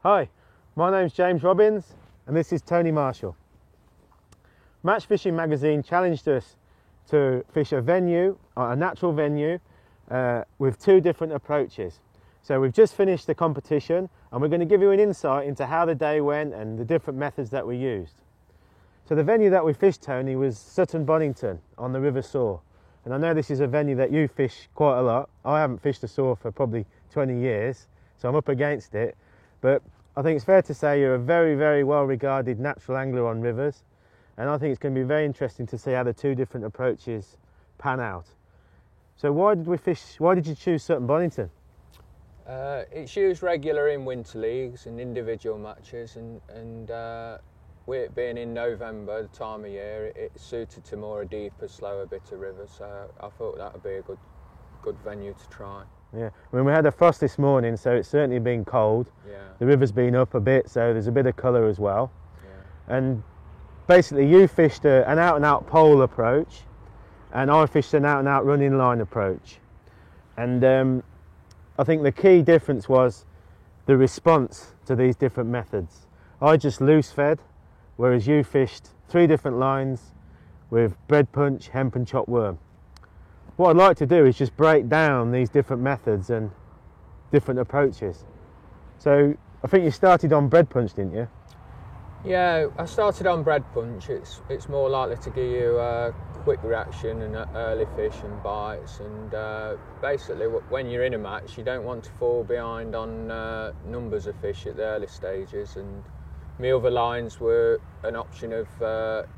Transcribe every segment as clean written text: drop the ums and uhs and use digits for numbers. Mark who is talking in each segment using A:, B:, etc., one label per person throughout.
A: Hi, my name's James Robbins and this is Tony Marshall. Match Fishing Magazine challenged us to fish a venue, a natural venue, with two different approaches. So we've just finished the competition and we're going to give you an insight into how the day went and the different methods that we used. So the venue that we fished, Tony, was Sutton Bonington on the River Soar. And I know this is a venue that you fish quite a lot. I haven't fished a Soar for probably 20 years, so I'm up against it. But I think it's fair to say you're a very, very well regarded natural angler on rivers, and I think it's going to be very interesting to see how the two different approaches pan out. So why did you choose Sutton Bonington?
B: It's used regular in winter leagues and individual matches, and with it being in November, the time of year, it's suited to more a deeper, slower bit of river, so I thought that would be a good venue to try.
A: Yeah, I mean, we had a frost this morning, so it's certainly been cold.
B: Yeah.
A: The river's been up a bit, so there's a bit of colour as well.
B: Yeah.
A: And basically you fished an out-and-out pole approach, and I fished an out-and-out running line approach. And I think the key difference was the response to these different methods. I just loose fed, whereas you fished 3 different lines with bread punch, hemp and chopped worm. What I'd like to do is just break down these different methods and different approaches. So I think you started on bread punch, didn't you?
B: Yeah, I started on bread punch. It's more likely to give you a quick reaction and early fish and bites, and basically when you're in a match you don't want to fall behind on numbers of fish at the early stages, and my other lines were an option of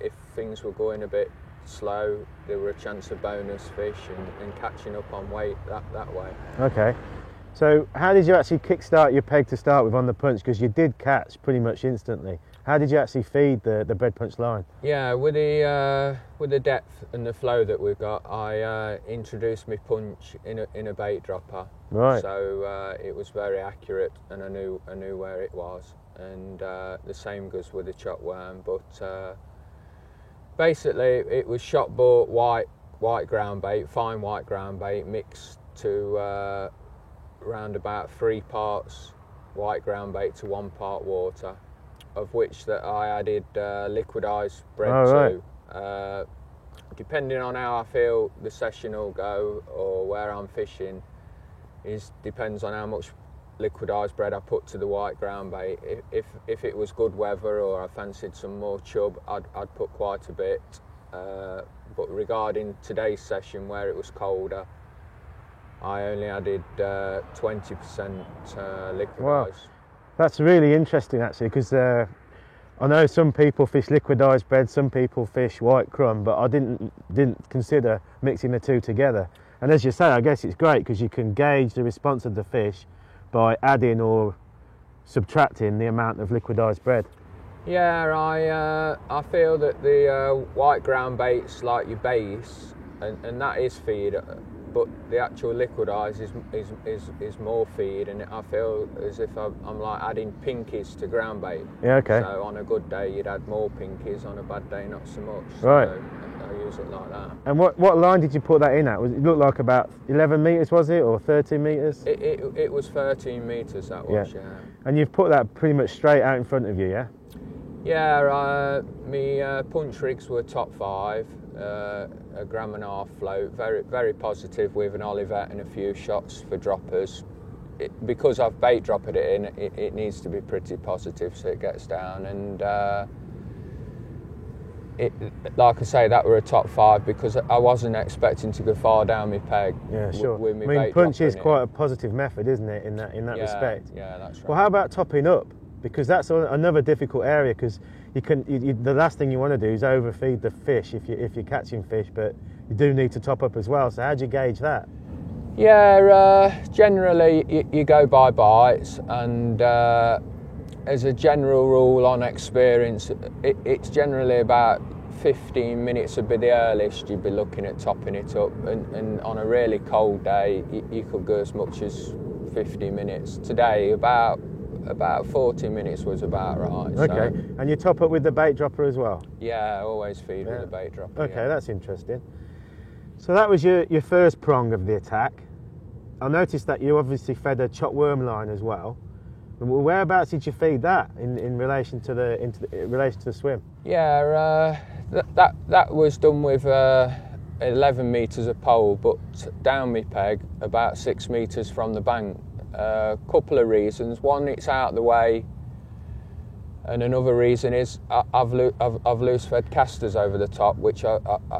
B: if things were going a bit slow, there were a chance of bonus fish and catching up on weight that way.
A: Okay, so how did you actually kickstart your peg to start with on the punch, because you did catch pretty much instantly? How did you actually feed the bread punch line?
B: Yeah, with the depth and the flow that we've got, I introduced my punch in a bait dropper.
A: Right.
B: So it was very accurate, and I knew where it was. And the same goes with the chopped worm, but basically it was shot bought white ground bait, fine white ground bait, mixed to around about 3 parts white ground bait to 1 part water, of which that I added liquidized bread
A: right.
B: to. Depending on how I feel the session will go or where I'm fishing, depends on how much liquidized bread I put to the white ground bait. If it was good weather or I fancied some more chub, I'd put quite a bit. But regarding today's session where it was colder, I only added 20% liquidized.
A: Wow. That's really interesting actually, because I know some people fish liquidized bread, some people fish white crumb, but I didn't consider mixing the two together. And as you say, I guess it's great because you can gauge the response of the fish by adding or subtracting the amount of liquidized bread.
B: Yeah, I feel that the white ground bait's like your base, and that is feed, but the actual liquidized is more feed, and I feel as if I'm like adding pinkies to ground bait.
A: Yeah, okay.
B: So on a good day you'd add more pinkies, on a bad day not so much.
A: Right.
B: So I use it like that.
A: And what line did you put that in at? It looked like about 11 metres, was it, or 13 metres?
B: It was 13 metres, that was, yeah.
A: And you've put that pretty much straight out in front of you, yeah?
B: Yeah, my punch rigs were top 5, a 1.5 gram float, very, very positive with an Olivet and a few shots for droppers. Because I've bait dropped it in, it needs to be pretty positive so it gets down. And like I say, that were a top 5 because I wasn't expecting to go far down my peg.
A: Yeah, sure.
B: With my
A: I mean,
B: bait
A: punch is
B: dropping
A: quite
B: in.
A: a positive method, isn't it, in that
B: Yeah,
A: respect?
B: Yeah, that's right.
A: Well, how about topping up? Because that's another difficult area. Because the last thing you want to do is overfeed the fish if you're catching fish, but you do need to top up as well. So how do you gauge that?
B: Yeah, generally you go by bites, and as a general rule on experience, it's generally about 15 minutes would be the earliest you'd be looking at topping it up, and on a really cold day you could go as much as 50 minutes. Today about 40 minutes was about right.
A: Okay,
B: so,
A: and you top up with the bait dropper as well?
B: Yeah, I always feed with the bait dropper.
A: Okay,
B: yeah.
A: that's interesting. So that was your first prong of the attack. I noticed that you obviously fed a chop worm line as well. Whereabouts did you feed that in relation to the swim?
B: Yeah, that was done with 11 metres of pole, but down my peg, about 6 metres from the bank. Couple of reasons. One, it's out the way, and another reason is I've loose fed casters over the top, which I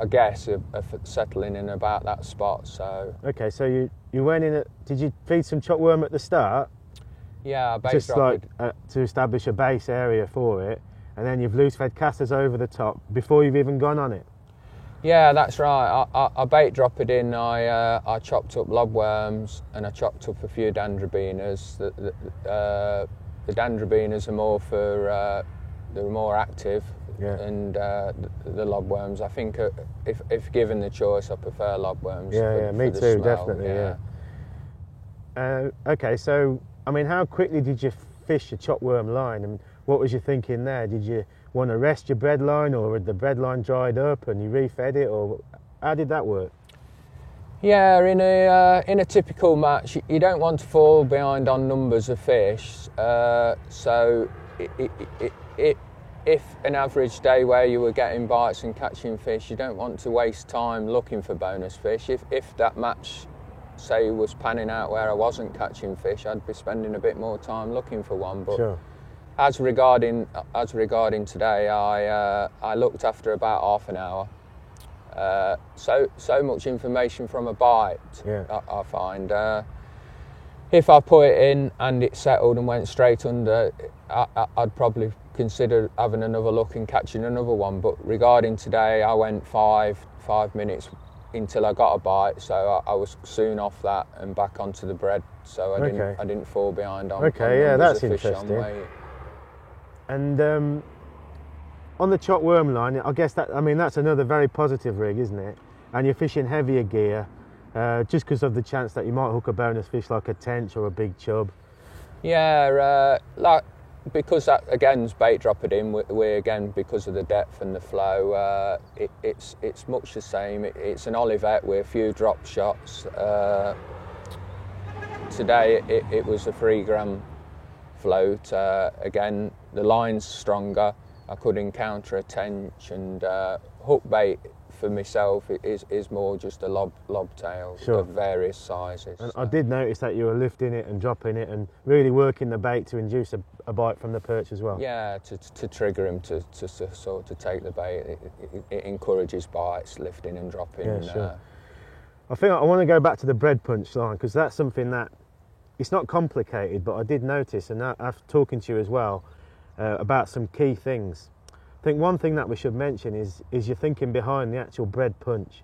B: guess are settling in about that spot. So
A: okay, so you went in. Did you feed some chop worm at the start?
B: Yeah,
A: just like to establish a base area for it, and then you've loose fed casters over the top before you've even gone on it.
B: Yeah, that's right. I bait dropped it in. I chopped up lobworms and I chopped up a few Dendrobenas. The Dendrobenas are more for they're more active, and the lobworms. I think if given the choice, I prefer lobworms.
A: Yeah, me too, smell, definitely. Yeah. Okay, so I mean, how quickly did you fish a chop worm line, and what was you thinking there? Did you want to rest your bread line, or had the bread line dried up and you refed it, or how did that work?
B: Yeah, in a typical match, you don't want to fall behind on numbers of fish. So if an average day where you were getting bites and catching fish, you don't want to waste time looking for bonus fish. If that match, say, was panning out where I wasn't catching fish, I'd be spending a bit more time looking for one. But
A: sure.
B: As regarding today, I looked after about half an hour. So much information from a bite.
A: Yeah.
B: I find if I put it in and it settled and went straight under, I'd probably consider having another look and catching another one. But regarding today, I went five minutes until I got a bite, so I was soon off that and back onto the bread. So I didn't fall behind on.
A: Okay, yeah, that's interesting. And on the chop worm line, I guess that's another very positive rig, isn't it? And you're fishing heavier gear, just because of the chance that you might hook a bonus fish like a tench or a big chub. Yeah,
B: because that again is bait dropped in. We again, because of the depth and the flow, it's much the same. It's an Olivet with a few drop shots. Today it was a 3 gram float. Again, the line's stronger. I could encounter a tench, and hook bait for myself is more just a lob tail of various sizes.
A: And I did notice that you were lifting it and dropping it and really working the bait to induce a bite from the perch as well.
B: Yeah, to trigger him to sort of take the bait. It encourages bites, lifting and dropping.
A: Yeah, sure. I think I want to go back to the bread punch line, because that's something that it's not complicated, but I did notice, and after talking to you as well, about some key things. I think one thing that we should mention is your thinking behind the actual bread punch.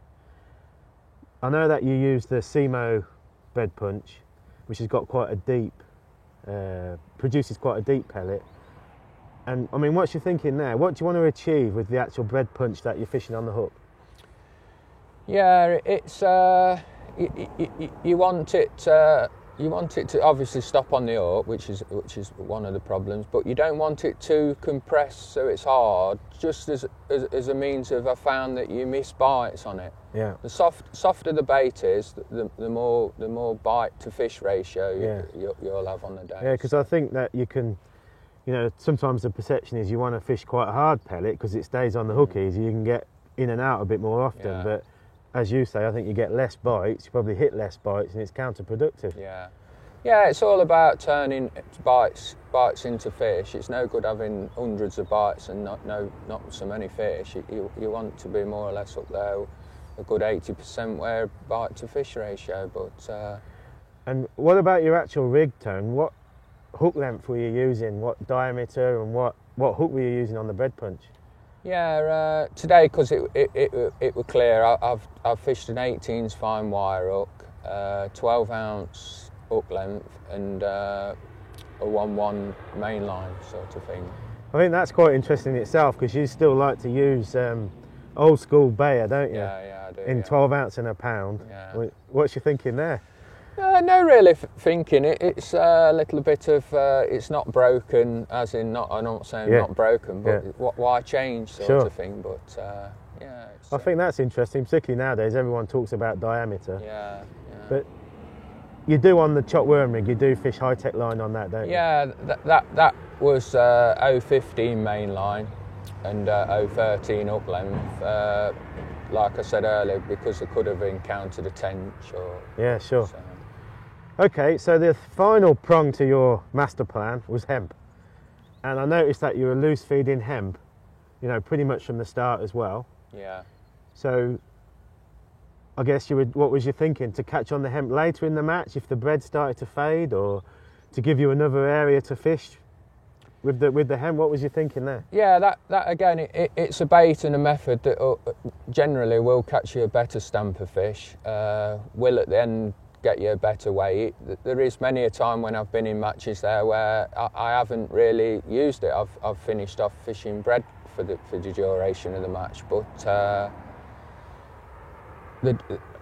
A: I know that you use the Semo bread punch, which has got quite a deep, produces quite a deep pellet. And I mean, what's your thinking there? What do you want to achieve with the actual bread punch that you're fishing on the hook?
B: Yeah, it's you want it to obviously stop on the hook, which is one of the problems, but you don't want it to compress so it's hard, just as a means of, I found that you miss bites on it.
A: Yeah.
B: The softer the bait is, the more bite to fish ratio you'll have on the day.
A: Yeah, because I think that you can, sometimes the perception is you want to fish quite a hard pellet because it stays on the hook easy, you can get in and out a bit more often, but as you say, I think you get less bites, you probably hit less bites, and it's counterproductive.
B: Yeah, it's all about turning bites into fish. It's no good having hundreds of bites and not so many fish. You want to be more or less up there, a good 80% wear bite to fish ratio. But
A: and what about your actual rig, Tone? What hook length were you using? What diameter and what hook were you using on the bread punch?
B: Yeah, today because it was clear. I've fished an 18s fine wire hook, 12-ounce hook length, and a 1-1 main line sort of thing.
A: I think that's quite interesting in itself, because you still like to use old school Bayer, don't you?
B: Yeah, I do.
A: In 12 ounce and a pound.
B: Yeah.
A: What's your thinking there?
B: No, really thinking. It's a little bit of it's not broken, as in not. I'm not saying not broken, but why change sort of thing. But yeah.
A: I think that's interesting, particularly nowadays. Everyone talks about diameter.
B: Yeah.
A: But you do on the chop worm rig. You do fish high tech line on that, don't you?
B: Yeah, that was 015 main line and 013 up length. Like I said earlier, because I could have encountered a tench or.
A: Yeah, sure. So. Okay, so the final prong to your master plan was hemp, and I noticed that you were loose feeding hemp, pretty much from the start as well.
B: Yeah.
A: So I guess what was you thinking? To catch on the hemp later in the match if the bread started to fade, or to give you another area to fish with the hemp? What was you thinking there?
B: Yeah, that again, it's a bait and a method that generally will catch you a better stamp of fish. Will at the end get you a better weight. There is many a time when I've been in matches there where I haven't really used it. I've finished off fishing bread for the duration of the match, but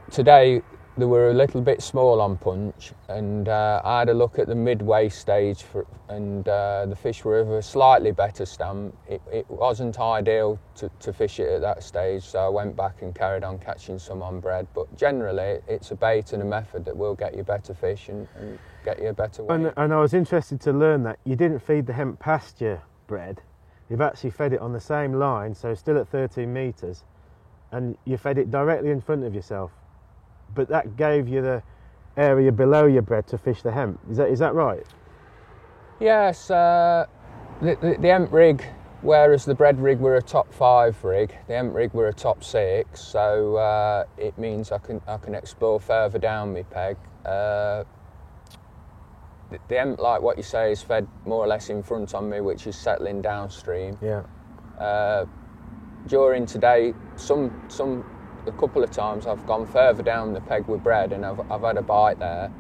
B: today they were a little bit small on punch, and I had a look at the midway stage and the fish were of a slightly better stamp. It wasn't ideal to fish it at that stage, so I went back and carried on catching some on bread. But generally it's a bait and a method that will get you better fish and get you a better weight.
A: And I was interested to learn that you didn't feed the hemp past your bread. You've actually fed it on the same line, so still at 13 metres, and you fed it directly in front of yourself. But that gave you the area below your bread to fish the hemp. Is that right?
B: Yes, the hemp rig, whereas the bread rig were a top 5 rig, the hemp rig were a top 6. So it means I can explore further down my peg. The hemp, like what you say, is fed more or less in front on me, which is settling downstream.
A: Yeah.
B: During today, a couple of times I've gone further down the peg with bread, and I've had a bite there.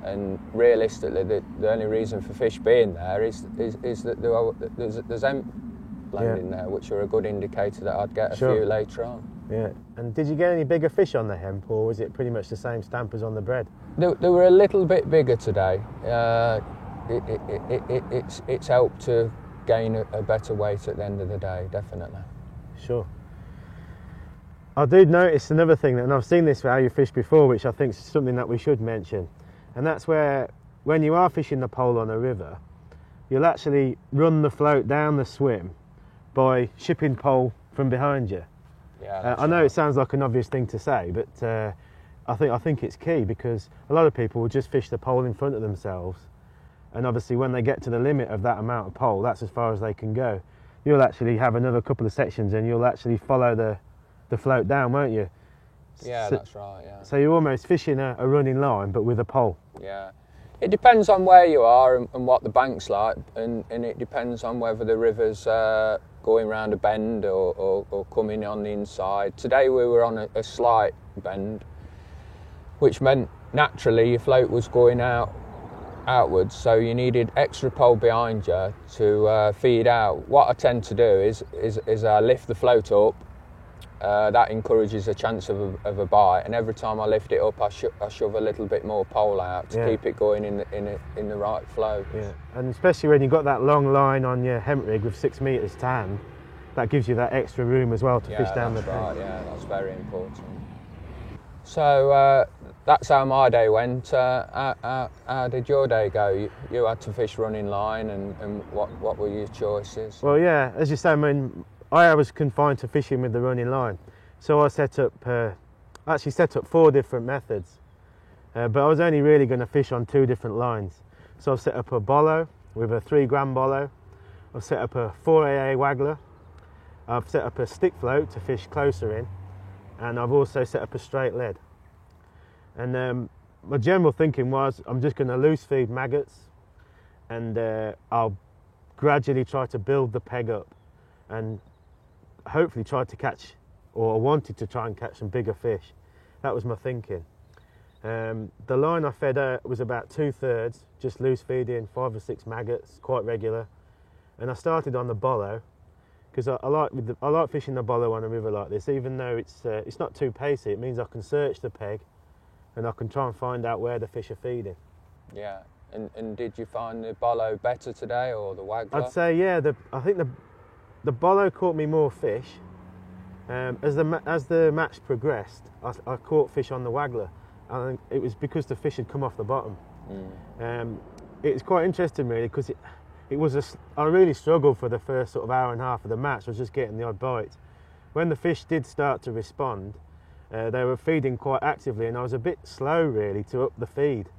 B: And realistically, the only reason for fish being there is that there's hemp blending there, which are a good indicator that I'd get a few later on.
A: Yeah. And did you get any bigger fish on the hemp, or was it pretty much the same stamp as on the bread?
B: They were a little bit bigger today. It's helped to gain a better weight at the end of the day, definitely.
A: Sure. I did notice another thing, and I've seen this for how you fish before, which I think is something that we should mention, and that's where, when you are fishing the pole on a river, you'll actually run the float down the swim by shipping pole from behind you.
B: Yeah,
A: I know it sounds like an obvious thing to say, but I think it's key, because a lot of people will just fish the pole in front of themselves, and obviously when they get to the limit of that amount of pole, that's as far as they can go. You'll actually have another couple of sections, and you'll actually follow the float down, won't you?
B: Yeah, that's right, yeah.
A: So you're almost fishing a running line, but with a pole.
B: Yeah. It depends on where you are and what the bank's like, and it depends on whether the river's going round a bend or coming on the inside. Today we were on a slight bend, which meant naturally your float was going outwards, so you needed extra pole behind you to feed out. What I tend to do is I lift the float up. That encourages a chance of a bite, and every time I lift it up, I shove a little bit more pole out to keep it going in the right flow.
A: Yeah, and especially when you've got that long line on your hemp rig with 6 metres to hand, that gives you that extra room as well to fish down the
B: right, yeah, that's very important. So that's how my day went. How did your day go? You had to fish running line, and what were your choices?
A: Well, yeah, as you say, I was confined to fishing with the running line, so I actually set up 4 different methods, but I was only really going to fish on 2 different lines. So I've set up a bollo with a 3 gram bollo. I've set up a 4AA waggler. I've set up a stick float to fish closer in, and I've also set up a straight lead. And my general thinking was I'm just going to loose feed maggots, and I'll gradually try to build the peg up and hopefully try to catch, or I wanted to try and catch some bigger fish. That was my thinking. The line I fed out was about 2/3, just loose feeding 5 or 6 maggots, quite regular. And I started on the bollo because I like fishing the bollo on a river like this, even though it's not too pacey. It means I can search the peg and I can try and find out where the fish are feeding.
B: Yeah, and did you find the bollo better today or the waggler?
A: I'd say yeah. I think the bollo caught me more fish. As the match progressed, I caught fish on the waggler. I think it was because the fish had come off the bottom. It was quite interesting really, because I really struggled for the first sort of hour and a half of the match. I was just getting the odd bite. When the fish did start to respond, they were feeding quite actively, and I was a bit slow really to up the feed.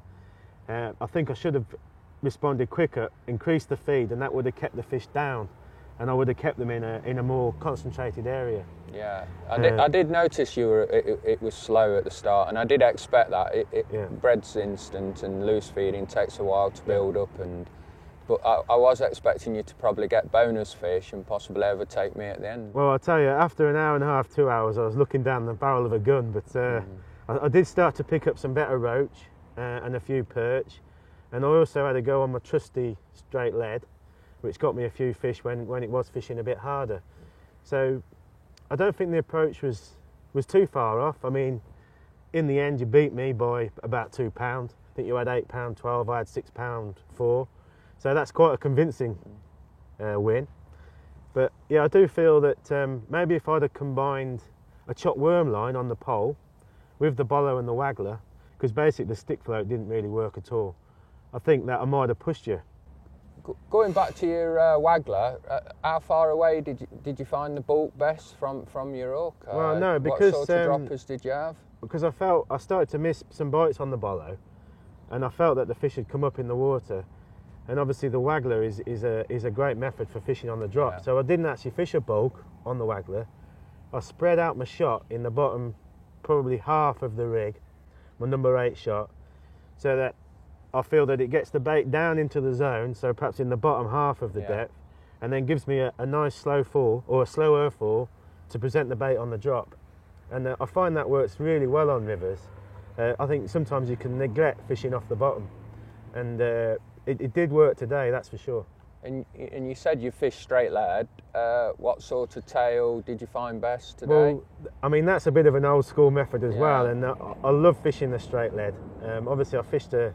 A: I think I should have responded quicker, increased the feed, and that would have kept the fish down, and I would have kept them in a more concentrated area.
B: Yeah, I did notice it was slow at the start, and I did expect that. It bread's instant, and loose feeding takes a while to build up. But I was expecting you to probably get bonus fish and possibly overtake me at the end.
A: Well, I'll tell you, after an hour and a half, 2 hours, I was looking down the barrel of a gun, but I did start to pick up some better roach and a few perch, and I also had to go on my trusty straight lead, which got me a few fish when it was fishing a bit harder. So I don't think the approach was too far off. I mean, in the end, you beat me by about £2. I think you had £8.12, I had £6.4. So that's quite a convincing win. But yeah, I do feel that maybe if I'd have combined a chopped worm line on the pole with the bollo and the waggler, because basically the stick float didn't really work at all, I think that I might have pushed you.
B: Going back to your waggler, how far away did you find the bulk best from your hook?
A: Well, no, because
B: what sort of droppers did you have?
A: Because I started to miss some bites on the bollo, and I felt that the fish had come up in the water. And obviously the waggler is a great method for fishing on the drop.
B: Yeah.
A: So I didn't actually fish a bulk on the waggler. I spread out my shot in the bottom, probably half of the rig, my number 8 shot, so that I feel that it gets the bait down into the zone, so perhaps in the bottom half of the depth, and then gives me a nice slow fall, or a slower fall, to present the bait on the drop. And I find that works really well on rivers. I think sometimes you can neglect fishing off the bottom, and it did work today, that's for sure.
B: And you said you fished straight lead. What sort of tail did you find best today?
A: Well, I mean, that's a bit of an old school method as well, and I love fishing the straight lead. Obviously I fished a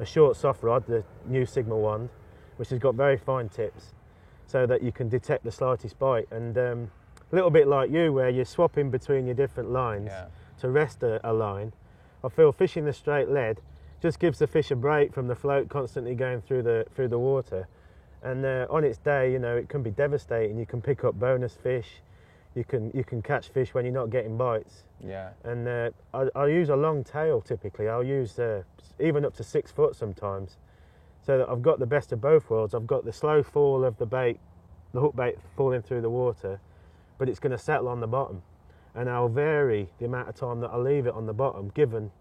A: short soft rod, the new Sigma wand, which has got very fine tips so that you can detect the slightest bite, and a little bit like you, where you're swapping between your different lines to rest a line. I feel fishing the straight lead just gives the fish a break from the float constantly going through the water, and on its day, you know, it can be devastating. You can pick up bonus fish, you can catch fish when you're not getting bites.
B: Yeah.
A: And I use a long tail typically. I'll use even up to 6 foot sometimes, so that I've got the best of both worlds. I've got the slow fall of the bait, the hook bait falling through the water, but it's going to settle on the bottom, and I'll vary the amount of time that I leave it on the bottom given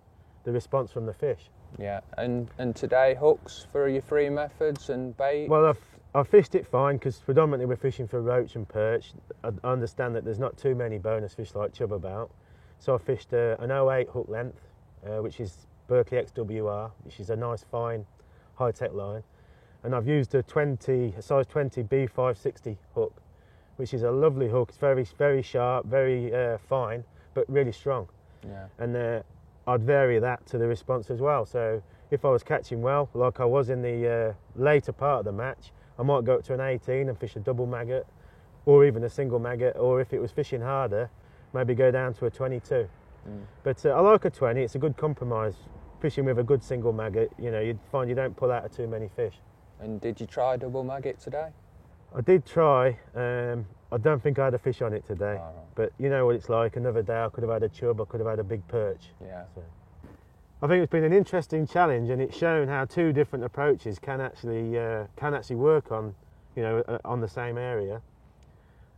A: the response from the fish.
B: Yeah, and today hooks for your free methods and bait?
A: Well, I fished it fine because predominantly we're fishing for roach and perch. I understand that there's not too many bonus fish like chub about, so I fished an 08 hook length, which is Berkeley XWR, which is a nice fine high-tech line, and I've used a size 20 B560 hook, which is a lovely hook. It's very, very sharp, very fine, but really strong.
B: Yeah.
A: And I'd vary that to the response as well. So if I was catching well, like I was in the later part of the match, I might go up to an 18 and fish a double maggot, or even a single maggot, or if it was fishing harder, maybe go down to a 22. But I like a 20, it's a good compromise. Fishing with a good single maggot, you know, you'd find you don't pull out of too many fish.
B: And did you try double maggot today?
A: I did try. I don't think I had a fish on it today.
B: Oh, right.
A: But you know what it's like, another day I could have had a chub, I could have had a big perch.
B: Yeah.
A: So I think it's been an interesting challenge, and it's shown how two different approaches can actually work on, on the same area.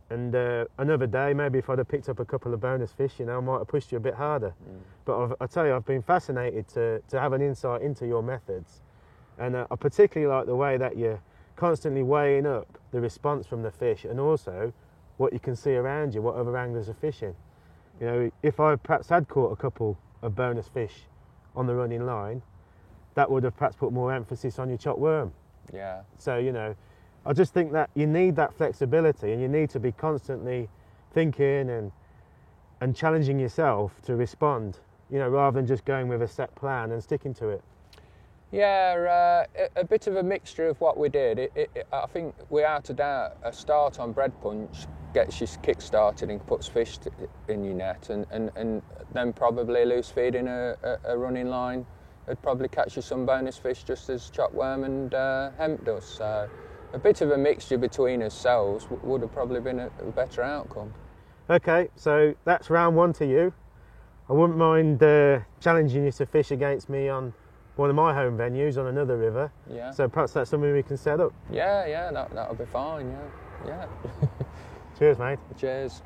A: And another day, maybe if I'd have picked up a couple of bonus fish, I might have pushed you a bit harder. But I tell you, I've been fascinated to have an insight into your methods, and I particularly like the way that you're constantly weighing up the response from the fish, and also what you can see around you, what other anglers are fishing. If I perhaps had caught a couple of bonus fish on the running line, that would have perhaps put more emphasis on your chopped worm.
B: Yeah.
A: So, I just think that you need that flexibility, and you need to be constantly thinking and challenging yourself to respond, rather than just going with a set plan and sticking to it.
B: Yeah, a bit of a mixture of what we did. I think without a doubt, a start on bread punch gets you kick-started and puts fish in your net, and then probably loose feeding a running line would probably catch you some bonus fish, just as chopped worm and hemp does. So a bit of a mixture between ourselves would have probably been a better outcome.
A: Okay, so that's round one to you. I wouldn't mind challenging you to fish against me on one of my home venues on another river.
B: Yeah.
A: So perhaps that's something we can set up.
B: Yeah, that'll be fine. Yeah.
A: Cheers, mate.
B: Cheers.